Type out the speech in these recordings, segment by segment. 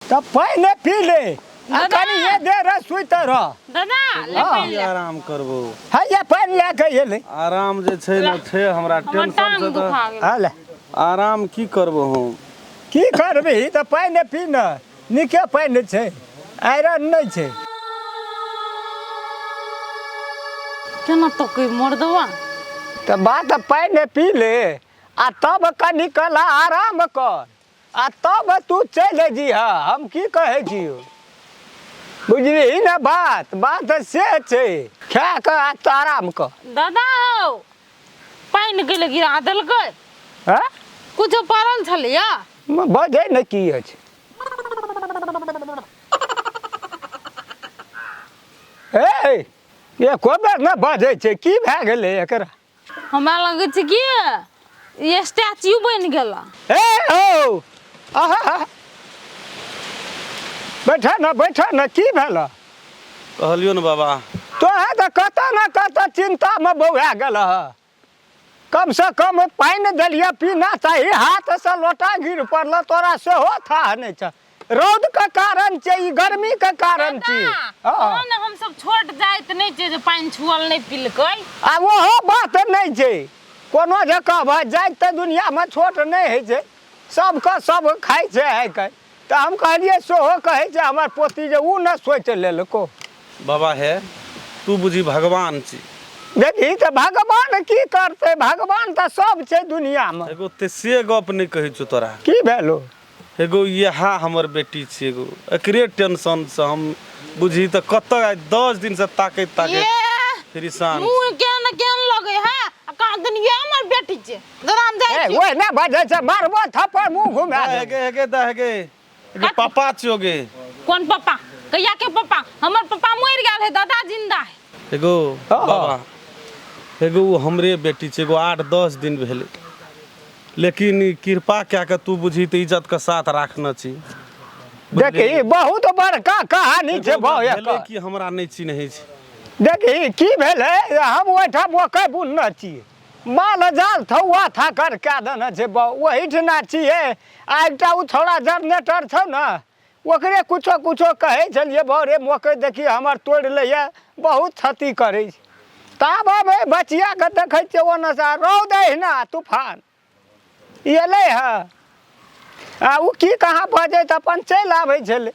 तो पानी पी ले कनी ये देर सुत रह दादा ले पानी ले आराम करबो है ये पानी लेके ये ले आराम जे छै न छै हमरा टेंशन से तो हाले आराम की करबो हम की करबी तो पानी पी न निके पानी छै आयरन नहीं छै केना तो कोई मर्दवा तो बात पानी पी ले आ तब कनी कला आराम कर आ तब तू चले जी हम की कहे छियो बुझली ना बात से छै खा के आ तो आराम कर दादा हो पानी के ले गिरा देलकै हैं कुछ पड़ल छलिया बजे न की अछि ए ये कोबर न बजे छै की भए गेलै एकरा हमरा लगे छै कि ये स्टैच्यू बन गेला ए ओ आहा बैठा न की भेल कहलियो न बाबा तो है तो कत चिंता में बौआ गेल कम से कम पानी दलिया पीना चाहिए हाथ से लोटा गिर पड़ल तोरा सेहो था नहीं छ रौद के कारण छै ई गर्मी के कारण छै ना हम सब छोट जाइत नहीं छै जे पानी छुअल नहीं पिलकै आ ओहो बात नहीं छै कोनो जगह भ जाइत त दुनिया में छोट नहीं है छै सबके सब खाइ छै है के तो हम कहलिए सेहो कहे छै हमर पोती जे उ न सोच लेलको बाबा है तू बुझी भगवान छी देखी तो भगवान की करते भगवान तो सब छै दुनिया में एगो ते से गप नहीं कहि छु तोरा की भेलो एगो यहा हमर बेटी छी एगो एकरे टेंशन से हम बुझी त कत 10 दिन से ताकैत परेशान केन लगे है का दुनिया हमर बेटी छै दादा हम जाय छी ओए ना बजे छै मारबो थप्पड़ मुंह घुमा हेगे पापा छियोगे कौन पापा कहिया के पापा हमर पापा मर गेल है दादा जिंदा है एगो बाबा एगो हमरे बेटी छै एगो 8-10 दिन भेले लेकिन कृपा क्या के तू बुझी त इज्जत के साथ राखना छी देखी बहुत बड़का कहानी छै भेले कि हमरा नहीं चिन्है छै देखी की भेले हम ओठा मकई बुनना छिए माल जाल थौआ था कर के देना छै वही ठना छिए आ एकटा उ थोड़ा जनरेटर छौ न ओकरे कुछो कहे छलिए भौरे मकई देखी हमर तोड़ लैया बहुत क्षति करे छै ताब में बचिया के देखे छिए ओने से रौद ना तूफान एले है आ उ की कहाँ बजे त अपन चल आबै छले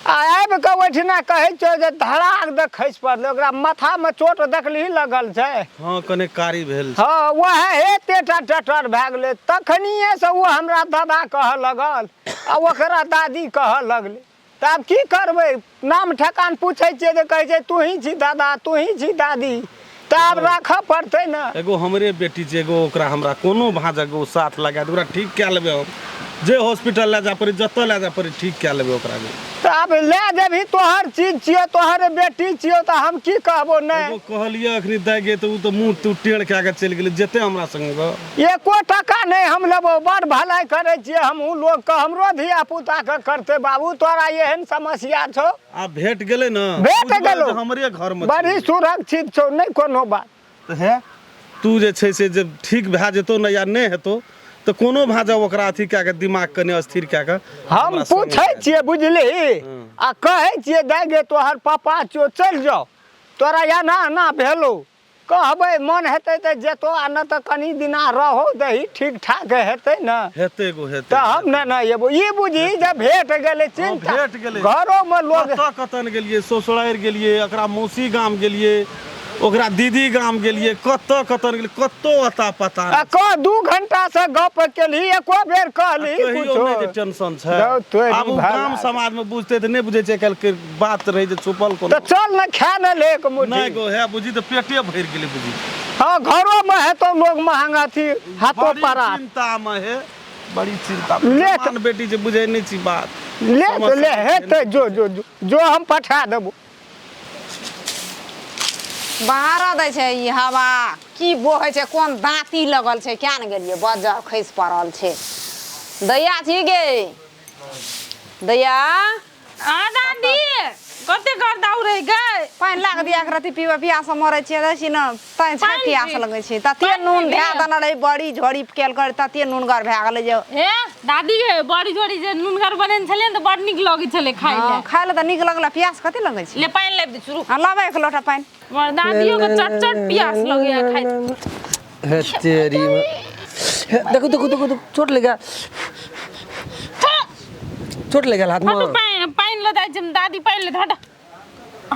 आब के ओठिना कहे छो जे धड़ाक दे खस पड़ले ओकरा माथा में चोट देखली लगल छै हां कने कारी भेल हां वह एतेटा टटर भए गेले तखनिए से वो हमरा दादा कह लगल आ ओकरा दादी कह लगले तब की करबै नाम ठकान पूछे छिए जे कहे छै तू ही छी दादा तू ही छी दादी तब राख पड़ते न एगो हमरे बेटी छै एगो ओकरा हमरा कोनो भाजक ओ साथ लगा दे ओकरा ठीक क्या लेबे हम जे हॉस्पिटल ले जा पड़ी जत ले जा पड़ी ठीक क्या लेबे ओकरा तब ले जेबी तोहर चीज छियो तोहर बेटी छियो त हम की कहबो नै एगो कहलिए अखनी दाय गे त उ त मुंह तू टेढ़ क्या के चल गेले जेते हमरा संग एको टका नहीं हम लेबो बड़ भलाई करे छिए हमहू लोग के हमरो धिया पुता के करते बाबू तोरा एहन समस्या छौ आ भेट गेले न भेट गेलो हमरे घर में बड़ी सुरक्षित छौ नहीं कोनो बात है तू जे छै से जब ठीक भए जेतो न या नहीं हेतो तो कोनो भाजा ओकरा अथी क्या के दिमाग कने अस्थिर क्या के हम पूछे छिए बुझली आ कहे छिए दाय गे तोहर पापा छौ चल जाओ तोरा या ना भेलो कहबै मन हेतै त जेतो आ न त कनी दिना रहो दही ठीक ठाक हेतै न हेतै गो हेतै त हम न एबो ई बुझी जे भेट गेले चिंता भेट गेले घरो में लोग कतन गेलिए ससुरार गेलिए एकरा मौसी गाम गेलिए ओकरा दीदी गाम गेलिए कतन गेलिए कतो अता पता आ को 2 घंटा से गप केली एको बेर कहली कहियो नहीं टेंशन छै अब गाम समाज में बुझते त नहीं बुझे छै कल के बात रहे जे छुपल को त चल न खा न ले एक मुट्ठी नहीं गो है बुझी त पेटे भर गेले बुझी हां घरो में है तो लोग महंगा थी हाथों पर चिंता में है बड़ी चिंता ले बेटी जे बुझे नहीं छी बात ले हेतै जो हम पठा देबो बाहर दै छै ई हवा की बोहै छै कोन दाँती लगल छै क्या न गेलिए बजा खैस पड़ल छै दैया छी गे दैया आ दादी कते गर्दा उड़ै गए पानि लाग दिया के रति पीबे पियास मरै छियै देखी न तै छै पानि पियास पी। लगै छै तते पानि नून पी धै लिअ। देने रही बड़ी झोड़ी केल कर तते नूनगर भए गेलै जे ए दादी गे बड़ी जोड़ी जे नुनगर बनेने छलै ने तऽ बड़ नीक लगै छलै खाइ ले खाय ले त नीक लगला पियास कते लगै छै ले पानि लेब दे शुरू लाबे एक लोटा पानि हमर दादियो के चट चट प्यास लगैया खाइ हे तेरी में देखो देखो देखो देखो चोट लगा चोट लगा हाथ में हटू पानि ले जाइ छै दादी पानि ले हटा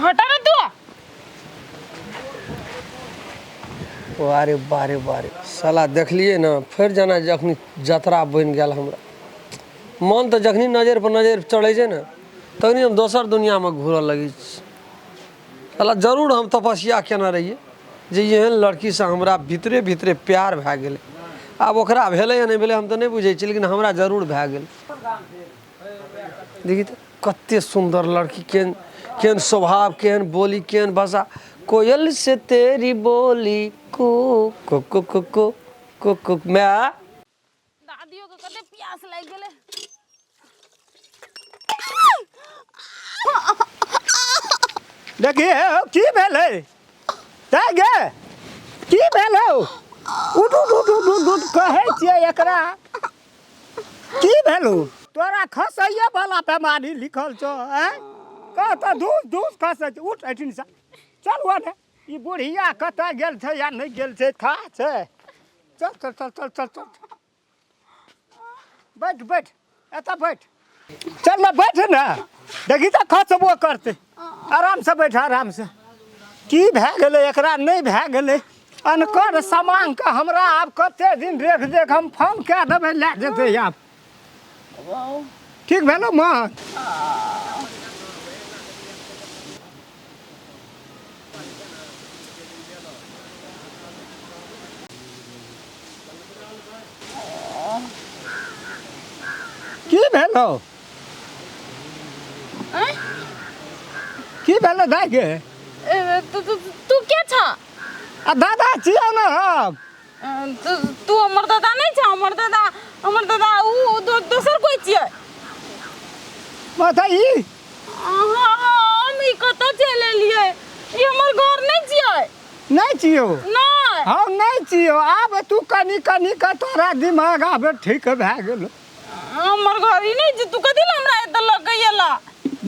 हटा रे तू बारे बारे बारे साला देखलिए ना फिर जाना जखनी जतरा बन गया हमरा मन तो जखनी नजर पर नजर चढ़े छै ना तखनी हम दोसर दुनिया में घूरऽ लगी साला जरूर हम तपस्या केना रहिए जे एहन लड़की से हमरा भीतरे भीतरे प्यार भए गेलै आब ओकरा भेलै या नहि भेलै हम तो नहीं बुझै छी लेकिन हमरा जरूर भए गेल देखी तो कते सुंदर लड़की केहन केहन स्वभाव केहन बोली केहन भाषा कोयल से तेरी बोली को मैं दादियो के कते प्यास लागि गेलै देखिए की भेलै तै गे की भेलौ उठ उठ उठ उठ उठ उठ कहै छियै एकरा की भेलौ तोरा खसैये वाला बीमारी लिखल छौ हैं कह तऽ धूस धूस खसै छै उठ एठिन से चल ओने ई बुढ़िया कतऽ गेल छै या नहि गेल छै खा छै चल चल चल चल चल चल बैठ बैठ एतऽ बैठ चल ने बैठ ने देखी तऽ खसबो करतै आराम से बैठ आराम से की भए गेलै एकरा नहि भए गेलै अनकर सामान के हमरा आब कते दिन देख देख हम फोन कए देबै लए जेतै आब ठीक भेलौ माँ की भेलौ की भेलौ दाइ गे तू के छ आ दादा छियौ ने हम तू हमर दादा नहीं छ हमर दादा ऊ दोसर कोई छियै माता ई हम ई कतऽ चलि एलियै ई हमर घर नहीं छियै नहि छियौ नहीं हम नहि छियौ आब तू कनी कनी के तोरा दिमाग आब ठीक भए गेलौ हमर घर ई नहीं छै तू कथी ले हमरा एतऽ लऽ के एला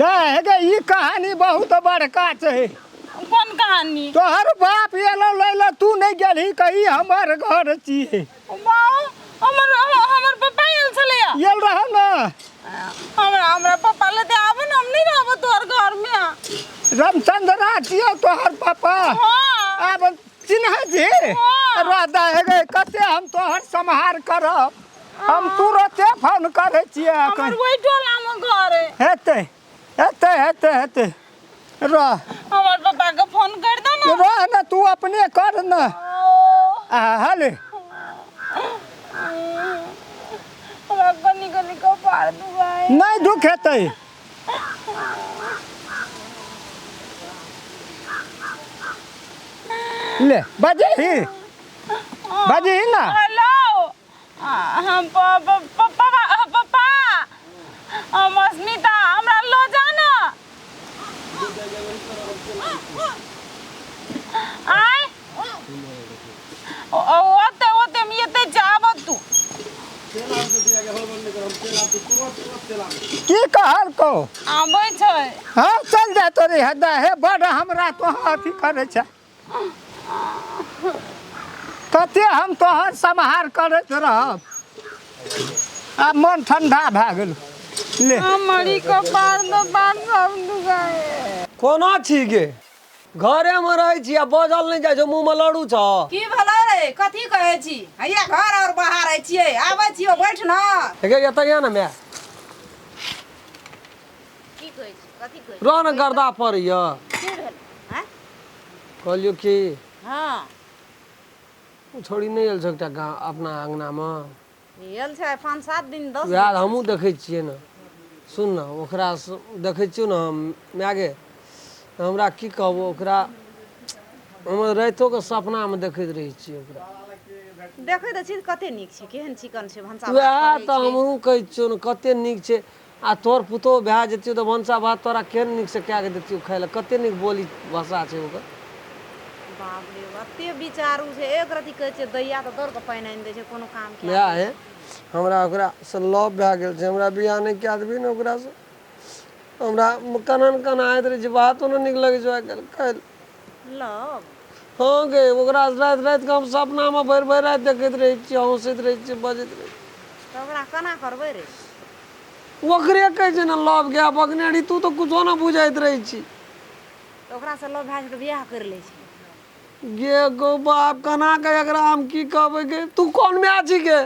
दे गे ई कहानी बहुत बड़का छै कोन कहानी तोहर बाप एलो लैला तू नहीं गेलही कही हमर घर छियै हमर पापा आयल छलैया गेल रह ने हमरा पापा लेते आबे ना हम नहीं रहब तोहर घर में रामचंद्रा छियौ तोहर पापा हाँ आब चिन्ह छी हाँ। राधा हे कते हम तोहर सम्हार करब हम तुरते फोन करे छियै हमर वही टोला में घर है हेतै हेतै हेतै हेतै रह हमर पापा के फोन कर दो ना रह न तू अपने कर न हले हमरा कनी कनी कपार दुखाए नहीं दुख हेतै ले बजही ना हेलो हम पापा हम अस्मिता हमरा लो जाना आय ओते ओते हम येते जाब तू की कहल को आबै छै हाँ चल जा तोरी हदा हे बड़ हमरा तो अथी करे छै कते हम तोहर सम्हार करैत रहब आब मन ठंडा भए गेल ले हमरी कपार तो बार सब दुखाए कोना छी गे घरे में रहे छी आ बजल नहीं जाय छो मुंह में लड़ू छ की भेलै रे कथी कहै छी हैया घर और बाहर आइ छियै आबै छियै बैठ न हेगे एतय ना मैं की कहै छी कथी कहै रह न गर्दा पर य की भेल हैं कहलियो कि हां छोड़ी नहीं आयल सकता गाँव अपना अंगना में आयल छै 5-7 दिन 10 यार हमहूँ देखै छियै ने सुन न ओकरा देखै छियौ ने हम मागे हमरा की कहबो ओकरा हम रातिओ के सपना में देखैत रहै छियै ओकरा देखै त छी कते नीक छै केहन चिकन छै भंसा वएह तऽ हमहूँ कहै छियौ ने कते नीक छै आ तोर पुतोह भए जेतियो तऽ भनसा भात तोरा केहन नीक से कए के देतियो खाय लए कते नीक बोली भाषा छै ओकर बाप रे एते विचारू छै एक रति कहै छै दैया तऽ दौड़ के पानि आनि दै छै कोनो काम के इएह है हमरा ओकरा से लव भए गेल छै हमरा बियाह नहि कए देबही ने ओकरा से हमरा कनन कनाइत रहै छै बातो नहि नीक लगै छै आइ काल्हि लव हाँ गे ओकरा राति राति के हम सपनामे भरि भरि राति देखैत रहै छियै हँसैत रहै छियै बजैत रहै छियै तऽ ओकरा केना करबै रे ओकरे कहै छै ने लव गया बगनेरी तू तो कुछो ना बुझाइत रहै छी तऽ ओकरा से लव भए जाइ छै तऽ बियाह करि लै छै गे गो बाप केना के एकरा हम की कहबै गे तू कोन माय छी गे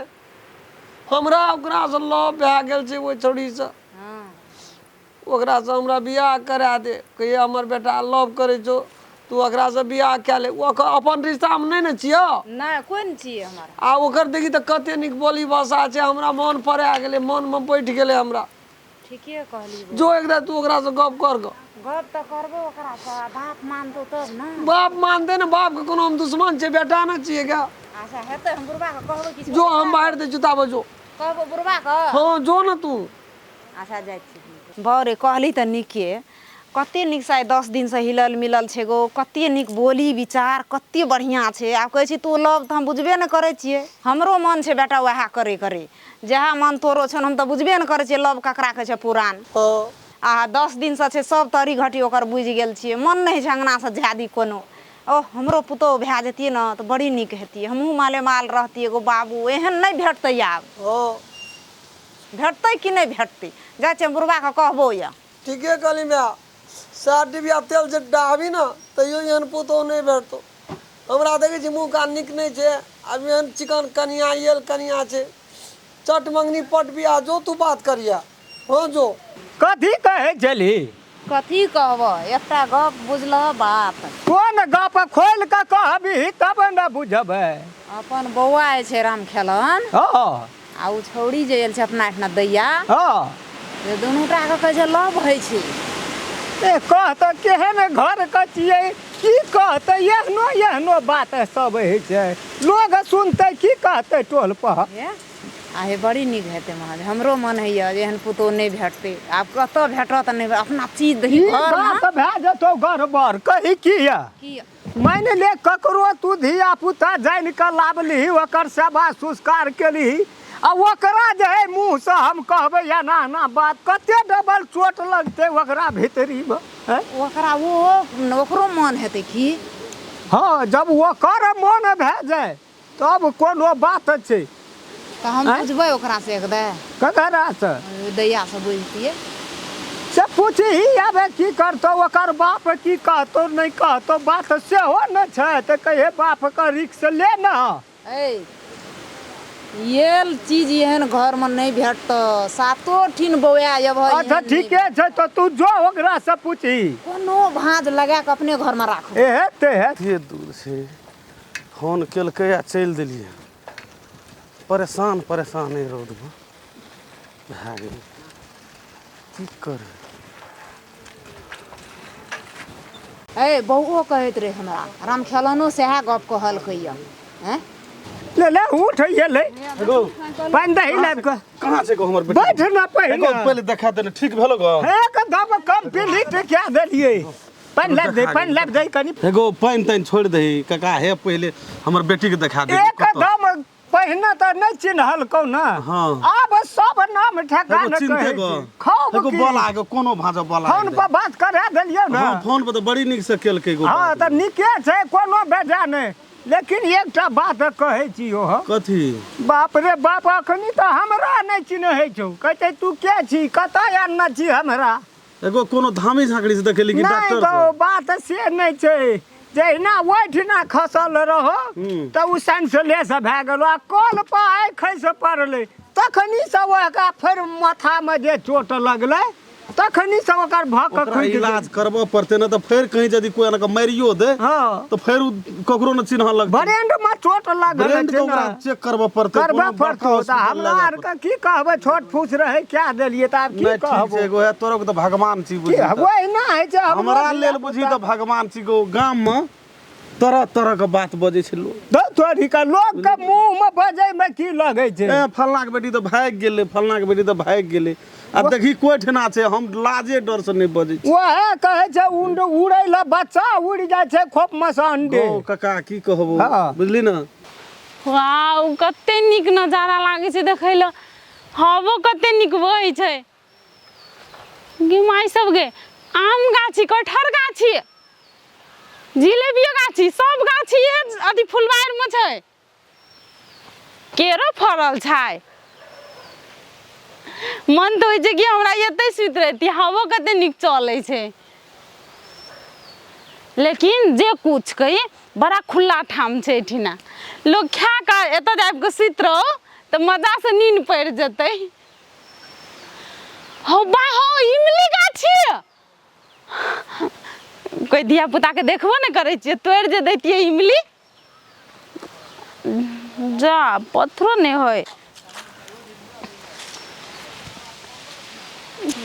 हमरा ओकरा से लव भए गेल छै ओहि छौड़ी से हाँ ओकरा से हमरा बियाह करा दे कहिए हमर बेटा लव करै छौ तू ओकरा से बियाह कए ले ओकर अपन रिश्तामे नहि ने छियौ नहि कोई नहि छियै हमारा आ ओकर देखी तऽ कते नीक बोली भाषा छै हमरा मन पड़ा गेलै मनमे बैठ गेलै हमरा ठीके कहली जो एकदा तू ओकरा से गप कर गो गप तऽ करबो ओकरा से बाप मानतो तब ने बाप मानते ने बाप के कोनो हम दुश्मन छै बेटा ना छियै क्या अच्छा हेतै हम बुढ़बा के कहबै किछु जो हम बाहर दे जुताबो जो कहबो बुढ़बा के हाँ जो ना तू अच्छा जाइ छी बरे कहली तऽ नीके कते नीक से 10 दिन से हिलल मिलल छै गो कते नीक बोली विचार कते बढ़िया छै आब कहै छी तू लव तऽ हम बुझबे ने करै छियै हमरो मन छै बेटा वएह करे करे जहाँ मन तोरो छन हम तऽ बुझबे ने करै छियै लव ककरा कहै छै पुरान हाँ आ 10 दिन से छै सब तरी घटी ओकर बुझि गेल छियै मन नहि छै अंगना से झादी कोनो ओ हमरो पुतोह भए जतियै ने तऽ बड़ी नीक हेतियै हमहूँ माले माल रहतियै एगो बाबू एहन नहि भेटतै आब हाँ भेटतै कि नहि भेटतै जाइ छियै बुढ़बा के कहबो या ठीके कहली माय 7 डिबिया तेल जे डाहबी ना तैयो एहन पुतोह नहीं भेटतो हमरा देखै छी मुँह कान नीक नहीं छै अब एहन चिकन कनिया येल कनिया छै चट मंगनी पट बिया जो तू बात करिया हाँ जो कथी कहै छली कथी कहबो एकटा गप बुझलह बात कोन गप खोल कऽ कहबी तब ने बुझबै अपन बौआ छै राम खेलन हाँ आ उ छौड़ी जे आयल छै अपना एठना दैया हाँ जे दुनू टा के कहै छै लव होइ छै ए कहत केहन घर के छियै की कहतै एहनो एहनो बात सब होइ छै लोग सुनतै की कहतै टोल पर आ हे बड़ी नीक हेतै महाराज हमरो मन होइए जे एहन पुतोह नहि भेटतै आब कतऽ भेटत नहि अपना चीज दही ई घर बात भए जेतौ गड़बड़ कही की की मान ले ककरो तू धिया पुता जानि कऽ लाबली ओकर सेवा सुस्कार केली आ ओकरा जे है मुँह से हम कहबै एना एना बात कते डबल चोट लगतै ओकरा भीतरीमे हैं? ओकरा ओकरो मन हेतै की हाँ जब ओकर मोन भए जाए तब कोनो बात छै तऽ हम आँय? बुझबै ओकरा से एकदे ककरा से दैया से बुझतियै से पूछही आबे की करतौ ओकर बाप की कहतौ नहि कहतौ बात सेहो न छै तऽ कहे बाप के रिक्स ले न ए येल चीज एहन घर में नहीं भेटत सातो ठिन बौआ जब अच्छा ठीके छै तऽ तू जो ओकरा से पूछही कोनो भांज लगा के अपने घर में राखो ए हेते ये दूर से फोन केलकै आ चलि देलियै परेशान परेशान रौद भए गेल की करे ए बौओ कहैत रहे हमरा राम खेलनो सएह गप कहलकै हैं ले ले उठ ये ले एगो पानी दही लाब के कहाँ छै गो हमर बेटी बैठ ना एगो पहिने पहले देखा देने ठीक भेलो गो एकदम कंप्लीट क्या देलिए पानी लाब दे कनी एगो पानि तानि छोड़ि दही काका हे पहले हमर बेटी के देखा दे एकदम पहिने तऽ नहीं चिन्हल कौ ना हाँ। अब सब नाम ठेकान एगो चिन्ह कहै देगो छै खाओ एगो बोला एगो कोनो भाषा बोला फोन पर बात करा देलियो ना हाँ फोन पर तो बड़ी नीक से केलकै गो हाँ तऽ नीके छै कोनो बेजा नहि लेकिन एकटा बात कहै छियो कथी बाप रे बाप अखनी तऽ हमरा नहि चिन्है छौ कहते तू के छी कतऽ आना छी हमरा एगो कोनो धामी झाँकड़ी से देखेली कि नहीं डॉक्टर तो बात से नहीं छै जहिना ओहिठिना खसल रहो तऽ उ सेंसलेस भए गेलो आ कल पर आइ खसि पड़लै तखनी से ओकरा फेर माथामे जे चोट लगलै तखनी से ओकर भक ओकरा खुजि इलाज करबो पड़ते ना तो फिर कहीं यदि कोई ना मारियो दे हाँ तो फिर उ ककरो न चिन्ह लग ब्रेंड में चोट लगल ब्रेंड छै के ओकरा ना चेक करबो पड़ते करबे कोनो बड़का पड़तौ तऽ हॉस्पिटल हमरा ले जाए आरके की कहबै छोट फूस रहै क्या देलियै तऽ आब की नहीं ठीक कहबो छै एगो है तोरो के तो भगवान छी बुझी की ओहिना होइ छै हमरा लेल बुझी तो भगवान छी गो गाम में तरह तरह के बात बजे छै लोग। तोरी का लोग के मुंह में बजे में की लगे छै? ए फलना के बेटी तो भाग गेले, फलना के बेटी तो भाग गेले। अब देखी कोई ठना छै, हम लाजे डर से नहीं बजे छी। वह कहे छै उड़े ला बच्चा उड़ जाए छै खोप में से अंडे। ओ काका की कहबो, हाँ। बुझली ना? वाह कते नीक नजारा लागे छै देखै ल। हवो कते नीक बहै छै। गे माय सब गे, आम गाछी, कटहर गाछी, जिलेबियो गाछी, सब गाछी अथी फुलबाड़ में छै। केरो फरल छै। मन तो होइ छै कि हमरा एते सुत रहती। हवो कते नीक चलै छै। लेकिन जे कुछ कही बड़ा खुला ठाम छै एठिना। लोग खा कर एत जाब के सुत रहो तो मजा से नींद पड़ जते। हो बा हो इमली गाछी। कोई धिया पुता के देखबो न करे छिए, तोड़ जे दैतिए इमली। जा पत्थरो नहीं होय।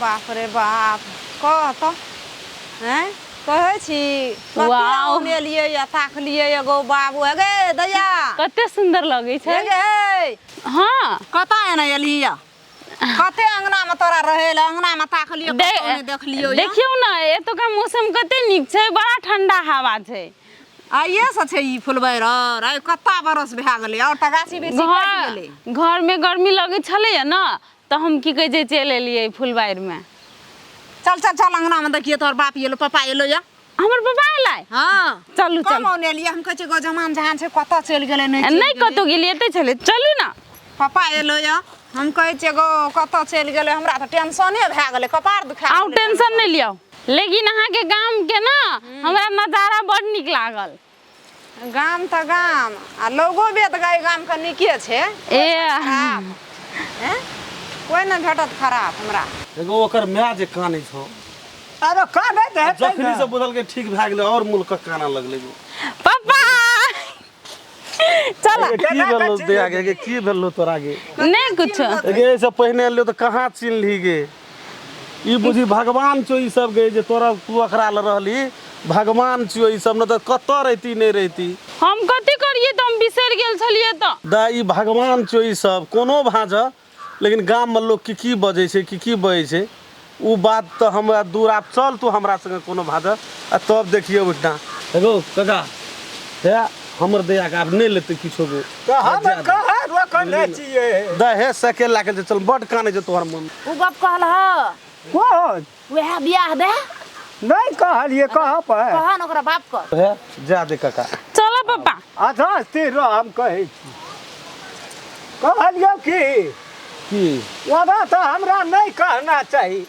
बाप रे बाप, कह तो हैं कहै छी वाओ। कते लिए या ताक लिए एगो बाबू गे दैया कते सुंदर लगे छै। गे हाँ कता एना एलिया कते अंगना में तोरा रहेला, अंगना में ताक लियो कतौ देख लियो। देखियो ना एतुका मौसम कते नीक छै, बड़ा ठंडा हवा छै। आइए से छै ई फुलबैर आइ कत्ता बरस भए गेलै और त गाछी बेसी कटि गेलै। घर में गर्मी लगे छले ना तो हम की कहे छै चल एलिए फुलबाड़ में। चल चल चल अंगना में देखिए तोर बाप एलो पापा एलो या। हमर पापा एलै। हां चलू चल। कम ओने लिए हम कहै छै गो जमान जहान छै कत्ता चल गेलै नहीं कतो गेलिए एते छले। चलू ना पापा एलो या। हम कहै छै गो कत्ता चल गेलै, हमरा त टेंशने भए गेलै, कपार दुखा आउ टेंशन नहीं लियो। लेकिन अहाँ के गांव के ना हमरा नजारा बड़ नीक लागल। गाम त गाम आ लोगो बेत गए गाम के नीके छै। ए खराब हैं कोई न भेटत खराब हमरा। एगो ओकर माय जे कानै छौ, अरे काने दे जखनी से बुझल के ठीक भए गेलै और मुल्क काना लगलै। पापा चल। की भेलो दे आगे के की भेलो तोरा गे? नहीं कुछ। गे से पहिने एलियो तो कहाँ चिन्हली गे? ई बुझी भगवान छौ ई सब गे, जे तोरा तू अखरा ल रहली भगवान छियो ई सब, न त कत रहती नहीं रहती। हम कथी करिए त हम बिसर गेल छलिए त। दा ई भगवान छियो ई सब, कोनो भाज। लेकिन गाम में लोग की बजे छै, की बजे छै, उ बात तो हमरा दूर। आप चल तू हमरा संगे कोनो भाज आ तब देखिए उठना। एगो काका हे हमर दया के आब नहीं लेते किछो गो। तो हम कहा रोकने छिए। दा हे साइकिल लाके जे चल, बड काने जे तोहर मन। उ गप कहल ह कौन वह बियाह दे नहीं कहलिए कहाँ पर? कहा न ओकरा बाप कर। हे जा दे काका। चलो पापा। अच्छा स्थिर रह, हम कहै छी। कहलियो की ओदा तो हमरा नहीं कहना चाहिए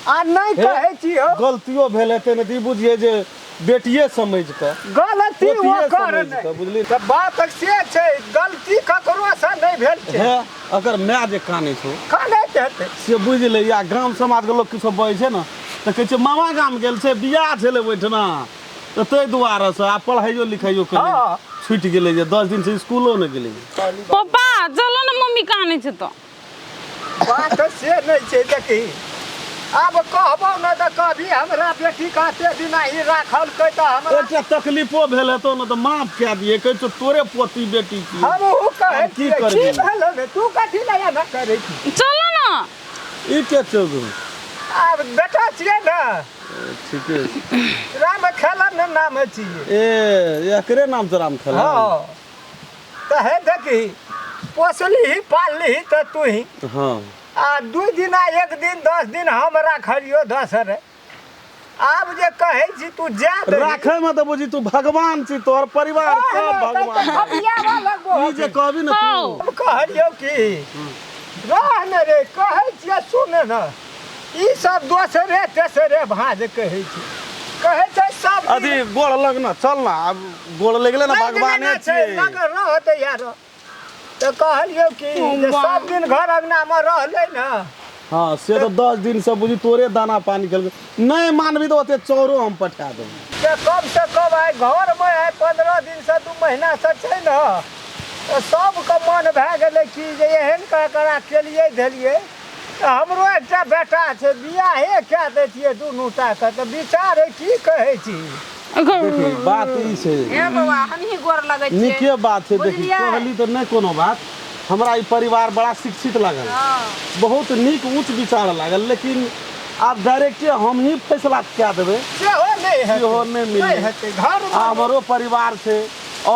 आ नहीं कहै छी हो। गलतियों भेल हेतै न, दी बुझिए जे बेटिए समझ के गलती वो पोतिये कर समझ के, बुझली? तो बात से छै, गलती ककरो से नहीं भेल छै। हे अगर माय जे कानै छौ काने देते से बुझ ले। या गाम समाज के लोग किछो बजै छै न त कहै छै मामा गाम गेल छै, बियाह छलै ओइठना, त तै दुआरे से आ पढ़ाइयो लिखाइयो हाँ। केलै, छूटि गेलै जे 10 दिन से स्कूलो न गेलै। पापा चलो ना मम्मी काने छै तो। बात से नहीं छै। देखी अब कहबो न त कभी हमरा बेटी काते दिन ही राखल कै त हमरा एकटा तकलीफो भेल हेतौ न त माफ कए दिए, कहै छौ तोरे पोती बेटी की। हम उ कहै की छी करबी? की भेल रे तू कथी लया न करै छी? चलो ना। ई के छौ गो? अब बेटा छियै न, ठीके छै। राम खेलन नाम छियै। ए एकरे नाम से राम खेला। हाँ त हे देखी पोसली पालली त तू ही हाँ आ 2 दिन 1 दिन 10 दिन हम राखलियो 10 रे। आब जे कहै छी तू जा दे राखे में तो बुझी तू भगवान छी, तोहर परिवार सब भगवान। ई जे कहबी न तू हम कहलियो कि रह न रे, कहै छियै सुन न, ई सब दोसरे तेसरे भाज कहै छी, कहै छै सब अथी गोड़ लगना चल ना, अब गोड़ लग गेलै ना भगवाने छियै। लगर न होतै यार। तो कहलियो कि जे सब दिन घर अंगना में रहले न। हाँ से तो 10 दिन से बुझी तोरे दाना पानी खेल, नहीं मानबी तो ओते चौरो हम पठा देब। कम से कम आइ घर में आइ 15 दिन से 2 महीना से छै न, तो सबके मन भए गेलै कि जे एहन करा केलिए धेलिए। हमरो एकटा बेटा छै, बियाहे कए दैतियै दुनू टा के, तो विचार है की कहै छी? देखी बात ई छै ए बौआ हम ही गोर लगै छियै नीके बात छै देखी बुझलियै? कहली तो नहीं कोनो बात हमरा ई परिवार बड़ा शिक्षित लागल बहुत नीक उच्च विचार लागल लेकिन आब डायरेक्टे हम ही फैसला क्या देबै सेहो नहीं है सेहो नहीं नहीं मिलले हेतै घर में हमरो परिवार छै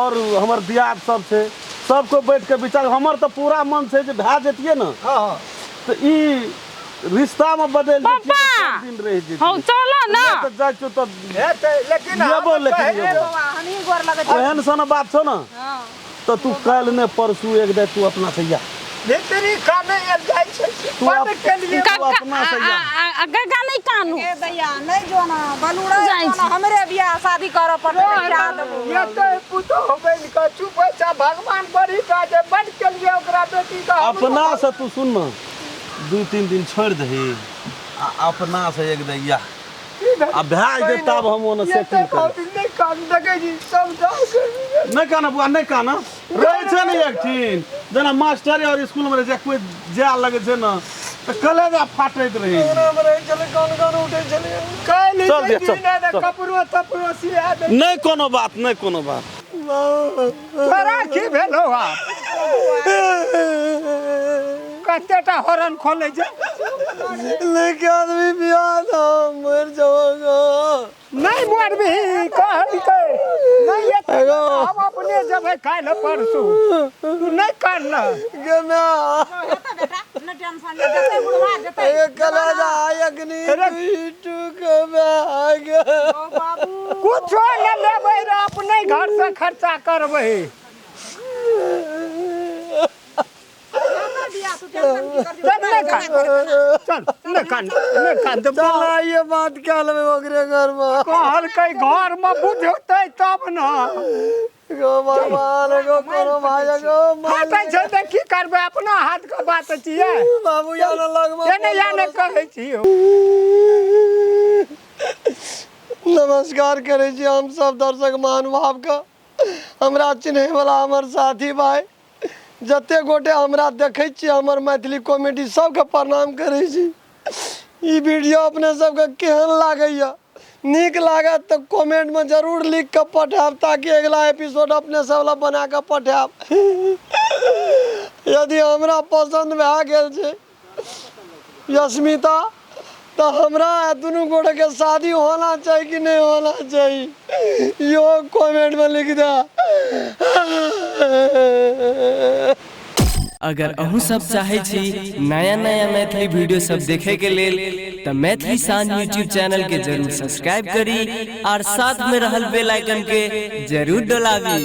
और हमर दियाद सब छै सबको बैठ के विचार हमर तो पूरा मन छै जे भए जतियै ने हाँ तो ई रिश्ता में बदल पापा दिन रह जेतियै हौ चलो ना तो जाय छौ तो हेतै लेकिन येबो हम लेकिन कहै- येबो। बौआ हम ही गोर लगै छियै एहन सन बात छौ ना हाँ तो तू कल ने परसू एक दे तू अपना से या भीतरी काने आयल जाइ छै तू बंद अप- के लिए तू अपना से या काका नहीं कानू ए दैया नहीं जो ना बलुड़ा जाइ छी। हमरे बियाह शादी करऽ पड़तै क्या देबो एतै पुतो होबै के चुपैचा भगवान बड़ी का जे बंद के लिए ओकरा बेटी का अपना से तू सुन ना 2-3 दिन छोड़ दही अपना से एक दे या अब भए जेतै तब हम ओने सेटिंग कर नहीं कान देखे जी सब जाओ नहीं कहना बुआ नहीं कहना रहे छै ने एक ठिन जेना मास्टर और स्कूल में जे कोई जाय लगे छै ना तो कलेजा फाटैत रही काली चल दिया, जी चल, ने चल। कपड़ो तपड़ो सिया दे नहीं कोनो बात नहीं कोनो बात तोरा की भेलो आप कतेटा हॉर्न खोले छै लेकिन आदमी बियाह था मर जाओगा नहीं मरबी कहल के नहीं ये हम अपने जब काल परसू तू नहीं करना के मैं बेटा न टेंशन ले जते बुढ़वा जते ये कलेजा अग्नि टू के मैं आ गया ओ बाबू कुछ न लेबै रे अपने घर से खर्चा करबै बियाह तू टेंशन की कर चल नहीं कान चल नहीं कान दे चला ये बात क्या लगे ओकरे घर में कहल के घर में बुझतै तब न गो भगवान गो करो भाई गो हटै छै त की करबै अपना हाथ के बात छियै बाबू या न लग में एने या ने कहै छियो नमस्कार करे छी हम सब दर्शक महानुभाव का हमरा चिन्हे वाला हमर साथी भाई जते गोटे हमरा देखे छी हमर मैथिली कॉमेडी सबके प्रणाम करे छी ई वीडियो अपने सबके केहन लागैया नीक लागत तो कमेंट में जरूर लिख के पठाब ताकि अगला एपिसोड अपने सब ला बना के पठाब यदि हमरा पसंद भए गेल छै यस्मिता तो हमरा दोनों गोटे के शादी होना चाहिए कि नहीं होना चाहिए यो कमेंट में लिख दे अगर अहू सब चाहे छी नया नया मैथिली वीडियो सब देखे के लेल तो मैथिली साँझ यूट्यूब चैनल के जरूर सब्सक्राइब करी और साथ में रहल बेल आइकन के जरूर दबावी।